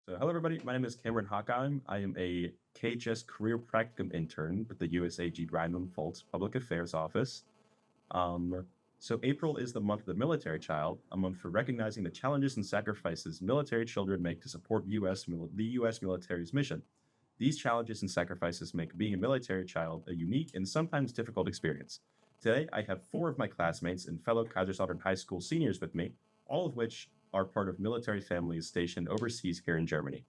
So, hello everybody. My name is Cameron Hochheim. I am a KHS career practicum intern with the USAG Rheinland Pfalz Public Affairs Office. So April is the month of the military child, a month for recognizing the challenges and sacrifices military children make to support the U.S. military's mission. These challenges and sacrifices make being a military child a unique and sometimes difficult experience. Today, I have 4 of my classmates and fellow Kaiserslautern High School seniors with me, all of which are part of military families stationed overseas here in Germany.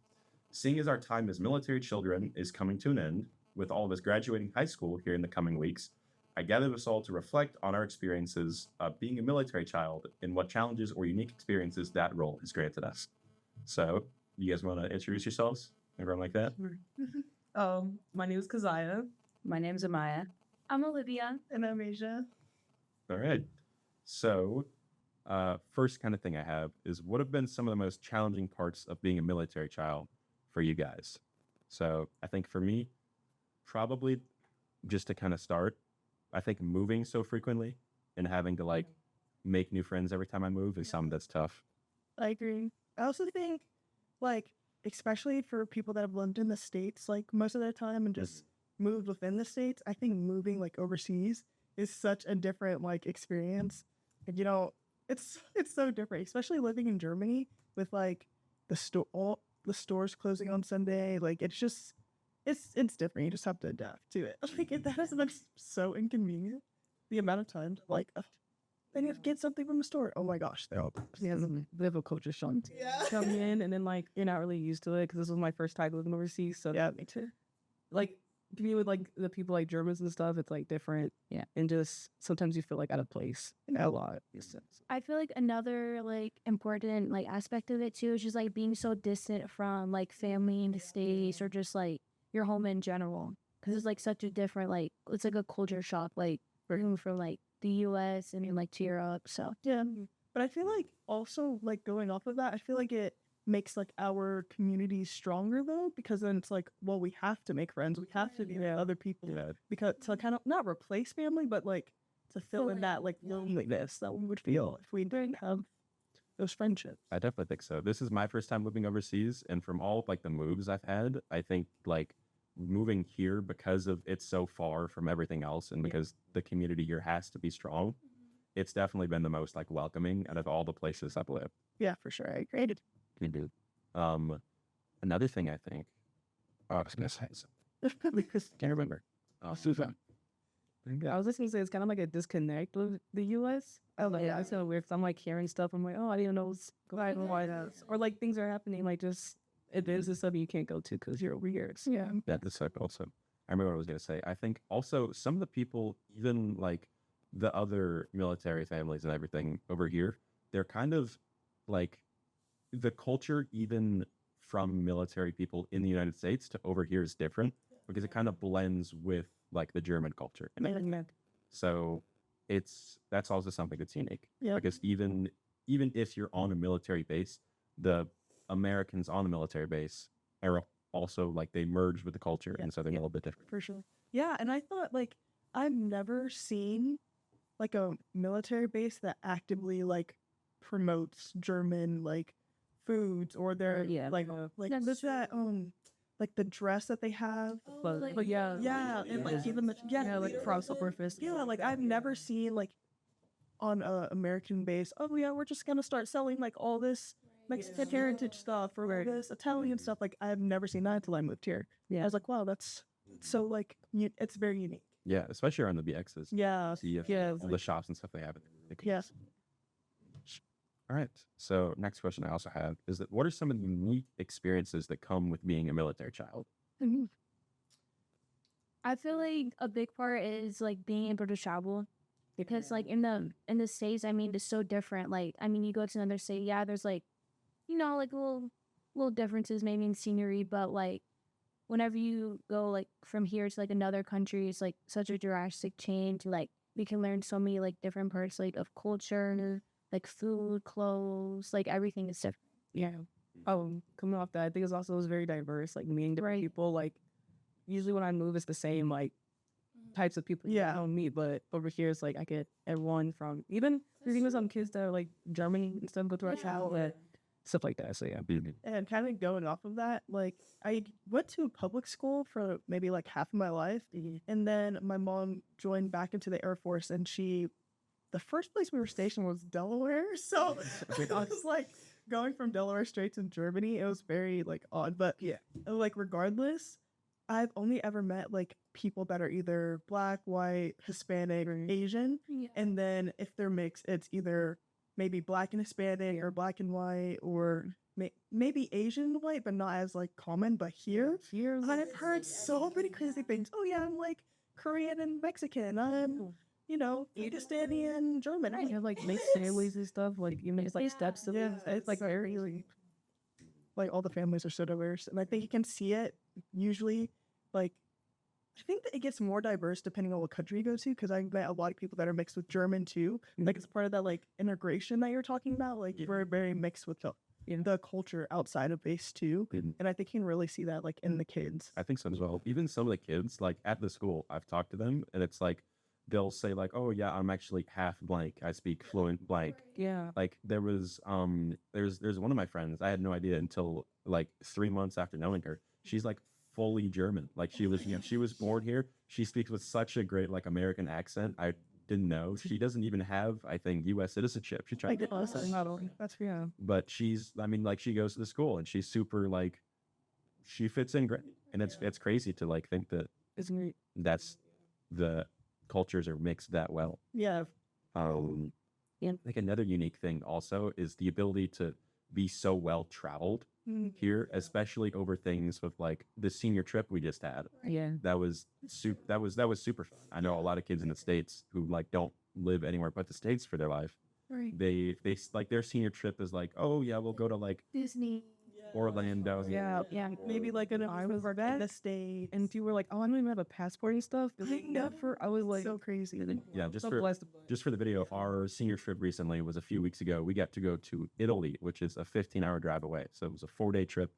Seeing as our time as military children is coming to an end, with all of us graduating high school here in the coming weeks, I gathered us all to reflect on our experiences of being a military child and what challenges or unique experiences that role has granted us. So, you guys want to introduce yourselves? Everyone like that? My name is Kaziyah. My name's Amiyah. I'm Olivia. And I'm Azha. All right. So, first kind of thing I have is what have been some of the most challenging parts of being a military child for you guys? So I think for me, probably just to kind of start, I think moving so frequently and having to make new friends every time I move is something that's tough. I agree. I also think, especially for people that have lived in the States, most of their time and just moved within the States, I think moving overseas is such a different experience. And it's so different, especially living in Germany with all the stores closing on Sunday. It's different. You just have to adapt to it. That has been so inconvenient. The amount of time then you have to get something from the store. Oh my gosh, they're all We have a culture shock. come in and then you're not really used to it because this was my first time living overseas. So Yeah, me too. To be with the people Germans and stuff, it's different. Yeah. And just sometimes you feel out of place a lot. I feel another important aspect of it too is just being so distant from family in the States or just your home in general, because it's such a different it's a culture shock moving from the U.S. and to Europe. So Yeah. But I feel also going off of that, I feel it makes our communities stronger though, because then it's we have to make friends, we have to be with other people, because to kind of not replace family, but to fill in that loneliness that we would feel if we didn't have those friendships. I definitely think so. This is my first time moving overseas, and from all of the moves I've had, I think moving here because of it's so far from everything else and because the community here has to be strong, it's definitely been the most welcoming out of all the places I've lived. Yeah, for sure. I agree. You do. Another thing I think. Oh, I was gonna say something. Because Can't remember. Susan. I was just gonna say it's kind of a disconnect with the U.S. I don't know. Yeah. It's so weird because I'm hearing stuff. I'm oh, I didn't know what's going on the White House, or things are happening just events and stuff you can't go to because you're over here. Yeah. Yeah, that's also. I remember what I was gonna say. I think also some of the people, even the other military families and everything over here, they're kind of the culture even from military people in the United States to over here is different because it kind of blends with the German culture. So that's also something that's unique. Yeah. Because even if you're on a military base, the Americans on the military base are also they merge with the culture, and so they're a little bit different. For sure. Yeah, and I thought I've never seen a military base that actively promotes German foods or their there's that the dress that they have. But yeah, and even the cross surface. Yeah, I've never seen on a American base. Oh yeah, we're just gonna start selling all this Mexican heritage stuff or this Italian stuff. I've never seen that until I moved here. Yeah. I was wow, that's so it's very unique. Yeah, especially around the BXs. Yeah. All the shops and stuff they have. Yes. All right. So next question I also have is that what are some of the unique experiences that come with being a military child? I feel a big part is being able to travel, because in the States, it's so different. You go to another state, there's little differences maybe in scenery, but whenever you go from here to another country, it's such a drastic change. We can learn so many different parts of culture, food, clothes, everything is different. Yeah. Coming off that, I think it was very diverse. Meeting different people. Usually when I move, it's the same types of people you don't meet, but over here it's I get everyone from even there's even some kids that are German and stuff go to our childhood. stuff like that. So yeah. And kind of going off of that, like I went to public school for maybe like half of my life, and then my mom joined back into the Air Force, and the first place we were stationed was Delaware. So I was like going from Delaware straight to Germany. It was very like odd, but Yeah. like regardless, I've only ever met like people that are either Black, white, Hispanic, or Asian, Yeah. and then if they're mixed, it's either maybe Black and Hispanic or Black and white or maybe Asian and white, but not as like common. But here I've heard so many crazy things. Oh yeah, I'm like Korean and Mexican. I'm Pakistani and German. I'm You have like mixed families and stuff. Like you it's like steps. yeah, it's like very like all the families are so diverse, and I think you can see it usually. Like I think that it gets more diverse depending on what country you go to, because I met a lot of people that are mixed with German too. Like it's part of that like integration that you're talking about. Like we're very mixed with the culture outside of base too, and I think you can really see that like in the kids. I think so as well. Even some of the kids, like at the school, I've talked to them, and it's like they'll say like, "Oh yeah, I'm actually half blank. I speak fluent blank." Yeah. Like there's one of my friends. I had no idea until like 3 months after knowing her. She's like fully German. Like she was born here. She speaks with such a great like American accent. I didn't know. She doesn't even have, I think, U.S. citizenship. She tried, That's yeah. but she goes to the school and she's super like, she fits in great. And it's crazy to like think that It's great. that's the cultures are mixed that well. Yeah. Yeah. Like another unique thing also is the ability to be so well traveled here, especially over things with like the senior trip we just had. Yeah. That was super fun. I know a lot of kids in the States who like don't live anywhere but the States for their life. Right. They like their senior trip is like, oh yeah, we'll go to like Disney. Orlando. Yeah. Yeah, maybe like an was over that. in the States. And if you were like, oh, I don't even have a passport and stuff. I know. I was like, So crazy. Yeah, just so for blessed. the video, our senior trip recently was a few weeks ago. We got to go to Italy, which is a 15-hour drive away. So it was a 4-day trip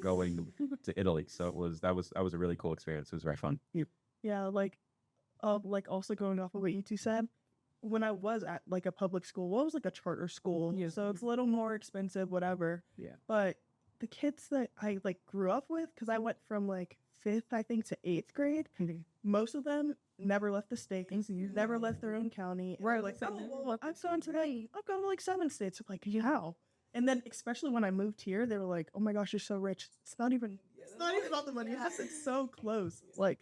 going to Italy. So that was a really cool experience. It was very fun. Yeah, like also going off of what you two said, when I was at like a public school, well, it was like a charter school, Yeah. so it's a little more expensive, whatever. Yeah. But the kids that I like grew up with, because I went from like 5th, I think, to 8th grade, most of them never left the state, never left their own county. And Right, they're like, oh, well, I've gone to I've gone to like 7 states. I'm like, how? And then especially when I moved here, they were like, oh my gosh, you're so rich. It's not even about the money. It's so close. Like,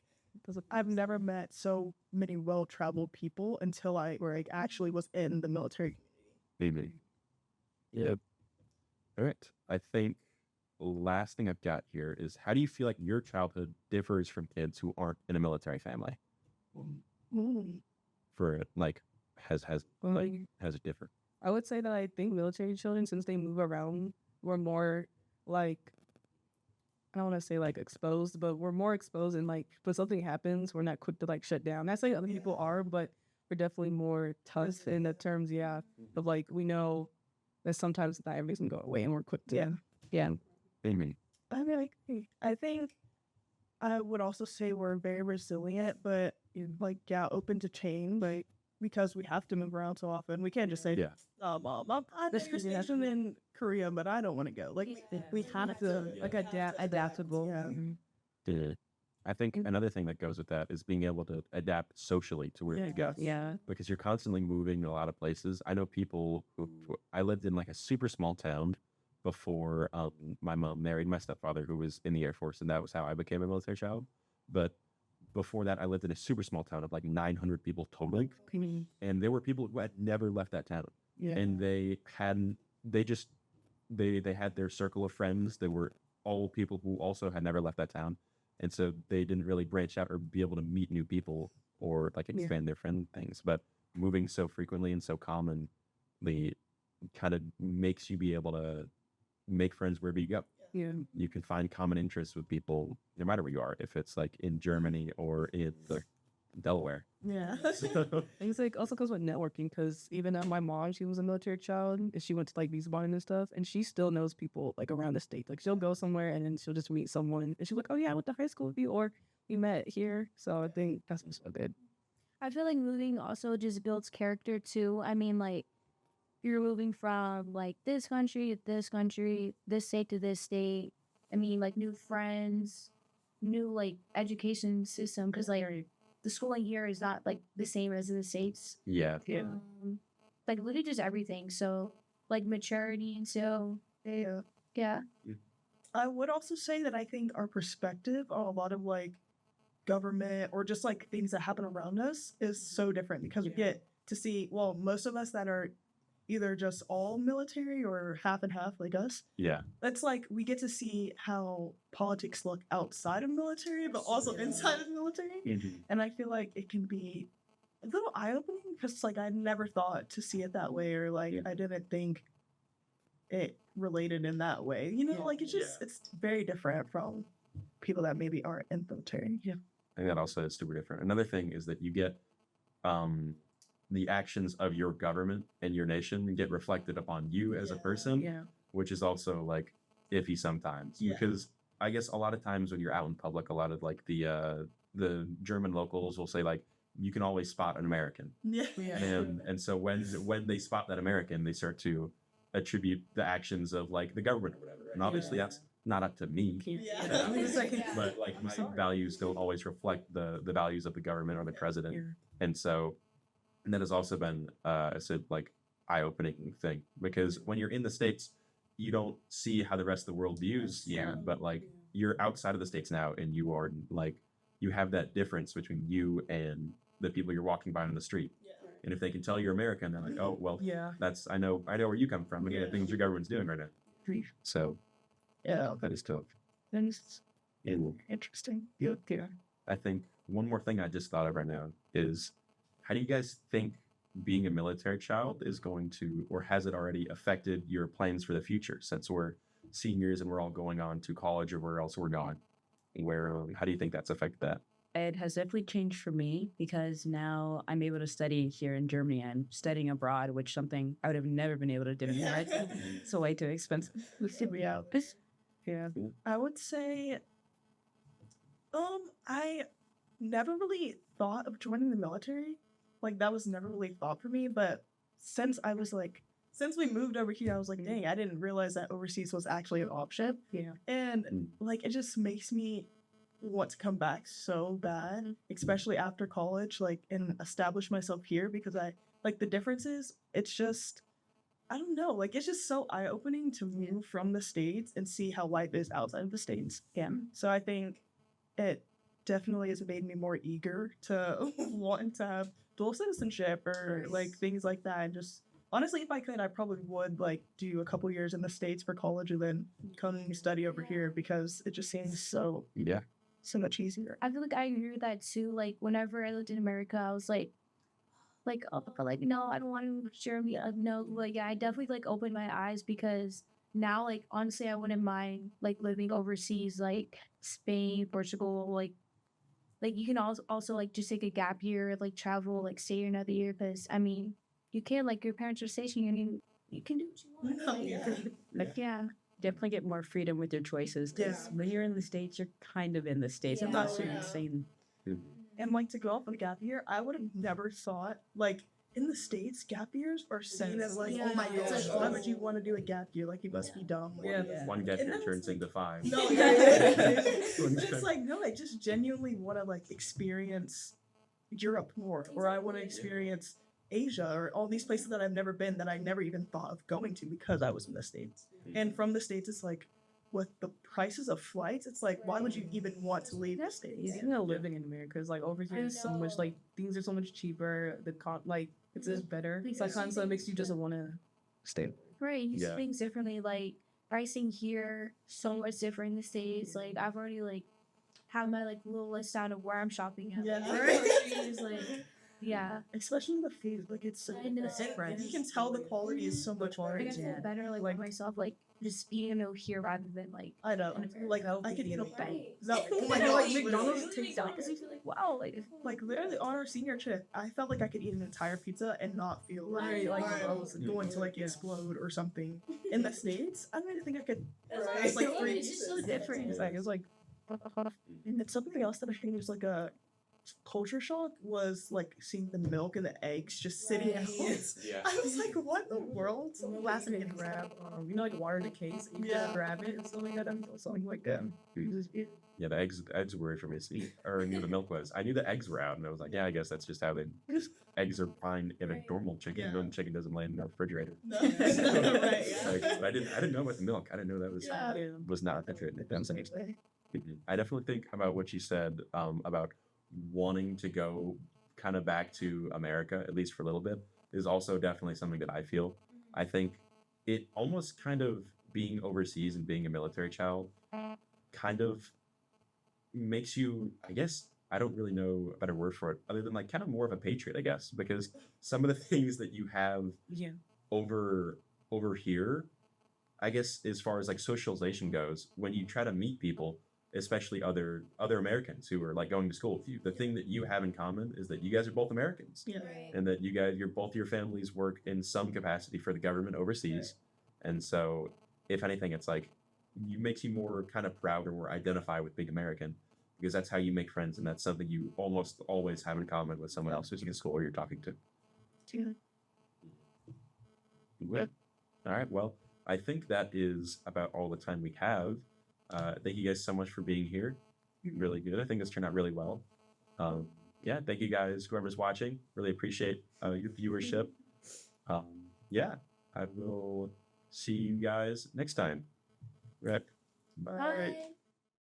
I've never met so many well-traveled people until I actually was in the military. Maybe. Yeah. All right. I think the last thing I've got here is, how do you feel like your childhood differs from kids who aren't in a military family? For like, has it differ? I would say that I think military children, since they move around, were more like, I don't want to say like exposed, but we're more exposed, and like when something happens, we're not quick to like shut down. Not saying other people are, but we're definitely more tough in the terms, of like we know that sometimes not everything's gonna go away, and we're quick to Amy. I think I would also say we're very resilient, but open to change, like because we have to move around so often. We can't just say, Mom, I'm stationed in Korea, but I don't want to go. Like we have to adaptable. Yeah. I think another thing that goes with that is being able to adapt socially to where you go. Yeah. Because you're constantly moving to a lot of places. I know people I lived in like a super small town before my mom married my stepfather, who was in the Air Force, and that was how I became a military child. But before that, I lived in a super small town of like 900 people total, and there were people who had never left that town, and they had their circle of friends. They were all people who also had never left that town, and so they didn't really branch out or be able to meet new people or like expand their friend things. But moving so frequently and so commonly kind of makes you be able to make friends wherever you go. Yeah. You can find common interests with people no matter where you are, if it's like in Germany or in Delaware. Yeah. Things like also goes with networking, because even my mom, she was a military child, and she went to like visa bonding and stuff, and she still knows people like around the state. Like she'll go somewhere and then she'll just meet someone, and she's like, oh yeah, I went to high school with you, or we met here. So I think that's so good. I feel like moving also just builds character too. I mean, like, you're moving from like this country to this country, this state to this state. I mean, like new friends, new like education system, because like the schooling here is not like the same as in the States. Yeah. Like literally just everything. So like maturity, and so Yeah. yeah. I would also say that I think our perspective on a lot of like government or just like things that happen around us is so different because we get to see, well, most of us that are either just all military or half and half like us, Yeah. that's like we get to see how politics look outside of military, but also inside of the military. And I feel like it can be a little eye-opening because it's like I never thought to see it that way, or like I didn't think it related in that way. You know, like it's just it's very different from people that maybe aren't in the military. Yeah. I think that also is super different. Another thing is that you get the actions of your government and your nation get reflected upon you as a person, which is also like iffy sometimes. Because I guess a lot of times when you're out in public, a lot of like the German locals will say like, you can always spot an American. And so when they spot that American, they start to attribute the actions of like the government or whatever. And obviously that's not up to me. But like my values don't always reflect the values of the government or the president. And so and that has also been a like eye-opening thing, because when you're in the States, you don't see how the rest of the world views you, but like you're outside of the States now, and you are like you have that difference between you and the people you're walking by on the street. And if they can tell you're American, they're like, oh well, that's I know where you come from. Look at the things your government's doing right now. So that is tough. That's interesting. I think one more thing I just thought of right now is, how do you guys think being a military child is going to, or has it already affected your plans for the future, since we're seniors and we're all going on to college or where else we're going? How do you think that's affected that? It has definitely changed for me because now I'm able to study here in Germany and studying abroad, which something I would have never been able to do. It's way too expensive. I would say, I never really thought of joining the military. Like that was never really thought for me. But since we moved over here, I was like, dang, I didn't realize that overseas was actually an option. And like it just makes me want to come back so bad, especially after college, like and establish myself here, because I like the differences. It's just, I don't know, like it's just so eye-opening to move from the States and see how life is outside of the States. So I think it definitely has made me more eager to want to have dual citizenship or like things like that. And just honestly, if I could, I probably would like do a couple years in the States for college and then come and study over here, because it just seems so much easier. I feel like I agree with that too. Like whenever I lived in America, I was like, oh, like no, I don't want to move to Germany. No, like I definitely like opened my eyes, because now like honestly, I wouldn't mind like living overseas, like Spain, Portugal, like you can also like just take a gap year, like travel, like stay here another year, because I mean you can, like your parents are stationed, I mean you can do what you want. Definitely get more freedom with your choices, because when you're in the States, you're kind of in the States. I'm not sure insane. And like to go off on a gap year, I would have never thought like in the States gap years are seen as like, oh my gosh, why would you want to do a gap year? Like you must be dumb. Like, One gap year turns into 5. No, it's like no, I just genuinely want to like experience Europe more, or I want to experience Asia, or all these places that I've never been, that I never even thought of going to because I was in the States. And from the States, it's like, with the prices of flights, it's like, why would you even want to leave the States? Even though living in America is like over here is so much, like things are so much cheaper. Like it's just better. So it kind of makes you just want to stay. Right, you see things differently. Like pricing here so much different in the States. Like I've already like have my like little list out of where I'm shopping at. Especially the food, like it's so different. You can tell the quality is so much more. I feel better like myself, like just eating a meal here rather than like I know, like I could eat a bite. like McDonald's takes out. Because you feel like wow, like literally on our senior trip, I felt like I could eat an entire pizza and not feel like I was going to like explode or something. In the States, I don't even think I could. It's like 3 it's just so different. It's like, and it's something else that I think is like a culture shock was like seeing the milk and the eggs just sitting out. Yeah. I was like, what in the world? So Last week, grab, like water in a case, and you Yeah. gotta grab it and stuff like that. Something like that. Yeah, the eggs were weird for me to see, or I knew the milk was. I knew the eggs were out, and I was like, yeah, I guess that's just how they. Eggs are fine in a normal chicken. Yeah. Normal chicken doesn't land in the refrigerator. No. Right, yeah. Like, but I didn't know about the milk. I didn't know that was Yeah. was not accurate. I definitely think about what you said about wanting to go kind of back to America, at least for a little bit, is also definitely something that I feel. I think it almost kind of being overseas and being a military child kind of makes you, I guess, I don't really know a better word for it, other than like kind of more of a patriot, I guess, because some of the things that you have Yeah. over here, I guess, as far as like socialization goes, when you try to meet people, especially other Americans who are like going to school with you, the thing that you have in common is that you guys are both Americans, Yeah. and that both your families work in some capacity for the government overseas, and so if anything, it's like makes you more kind of proud or more identify with being American, because that's how you make friends, and that's something you almost always have in common with someone else who's in school or you're talking to. Good. All right. Well, I think that is about all the time we have. Thank you guys so much for being here. Really good. I think this turned out really well. Yeah, thank you guys, whoever's watching. Really appreciate your viewership. Yeah, I will see you guys next time. Right. Bye.